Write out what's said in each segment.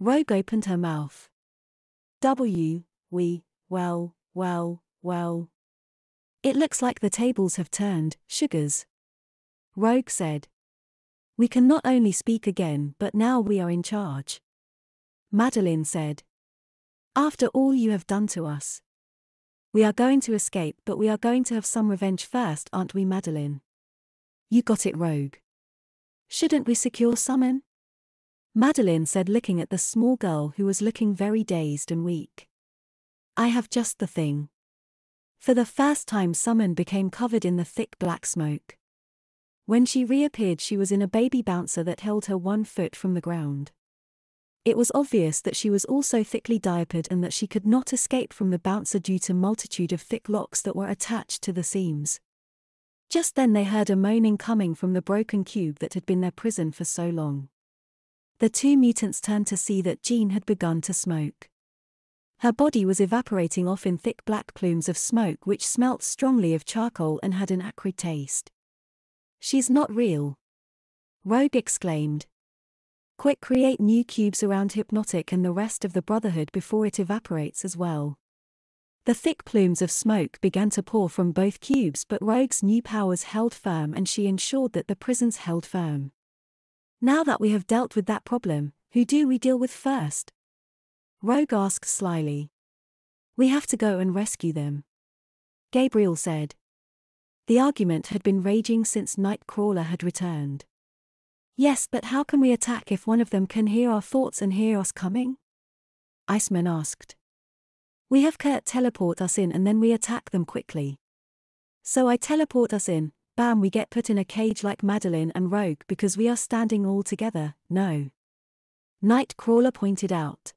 Rogue opened her mouth. Well. It looks like the tables have turned, sugars. Rogue said. We can not only speak again but now we are in charge. Madeline said. After all you have done to us. We are going to escape but we are going to have some revenge first, aren't we, Madeline? You got it, Rogue. Shouldn't we secure Summon? Madeline said, looking at the small girl who was looking very dazed and weak. I have just the thing. For the first time Summon became covered in the thick black smoke. When she reappeared she was in a baby bouncer that held her 1 foot from the ground. It was obvious that she was also thickly diapered and that she could not escape from the bouncer due to multitude of thick locks that were attached to the seams. Just then they heard a moaning coming from the broken cube that had been their prison for so long. The 2 mutants turned to see that Jean had begun to smoke. Her body was evaporating off in thick black plumes of smoke which smelt strongly of charcoal and had an acrid taste. She's not real. Rogue exclaimed. Quick, create new cubes around Hypnotic and the rest of the Brotherhood before it evaporates as well. The thick plumes of smoke began to pour from both cubes but Rogue's new powers held firm and she ensured that the prisons held firm. Now that we have dealt with that problem, who do we deal with first? Rogue asked slyly. We have to go and rescue them. Gabriel said. The argument had been raging since Nightcrawler had returned. Yes, but how can we attack if one of them can hear our thoughts and hear us coming? Iceman asked. We have Kurt teleport us in and then we attack them quickly. So I teleport us in, bam, we get put in a cage like Madeline and Rogue because we are standing all together, no. Nightcrawler pointed out.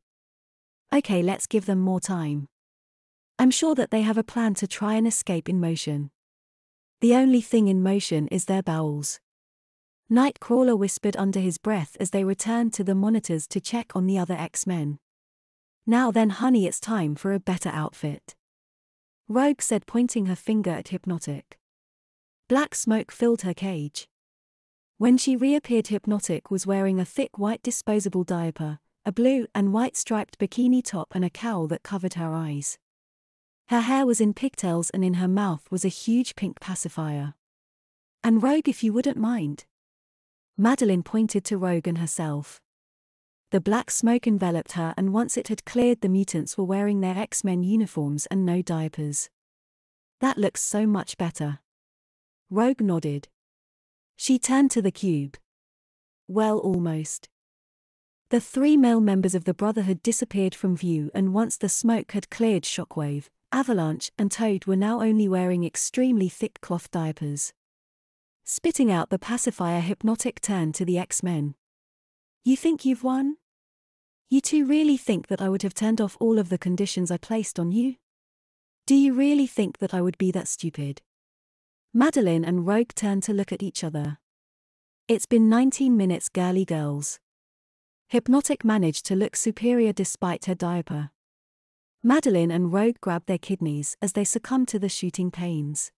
Okay, let's give them more time. I'm sure that they have a plan to try and escape in motion. The only thing in motion is their bowels. Nightcrawler whispered under his breath as they returned to the monitors to check on the other X-Men. Now then, honey, it's time for a better outfit. Rogue said, pointing her finger at Hypnotic. Black smoke filled her cage. When she reappeared, Hypnotic was wearing a thick white disposable diaper, a blue and white striped bikini top and a cowl that covered her eyes. Her hair was in pigtails and in her mouth was a huge pink pacifier. And Rogue, if you wouldn't mind. Madeline pointed to Rogue and herself. The black smoke enveloped her and once it had cleared the mutants were wearing their X-Men uniforms and no diapers. That looks so much better. Rogue nodded. She turned to the cube. Well, almost. The 3 male members of the Brotherhood disappeared from view and once the smoke had cleared, Shockwave, Avalanche and Toad were now only wearing extremely thick cloth diapers. Spitting out the pacifier, Hypnotic turned to the X-Men. You think you've won? You two really think that I would have turned off all of the conditions I placed on you? Do you really think that I would be that stupid? Madeline and Rogue turned to look at each other. It's been 19 minutes, girly girls. Hypnotic managed to look superior despite her diaper. Madeline and Rogue grabbed their kidneys as they succumbed to the shooting pains.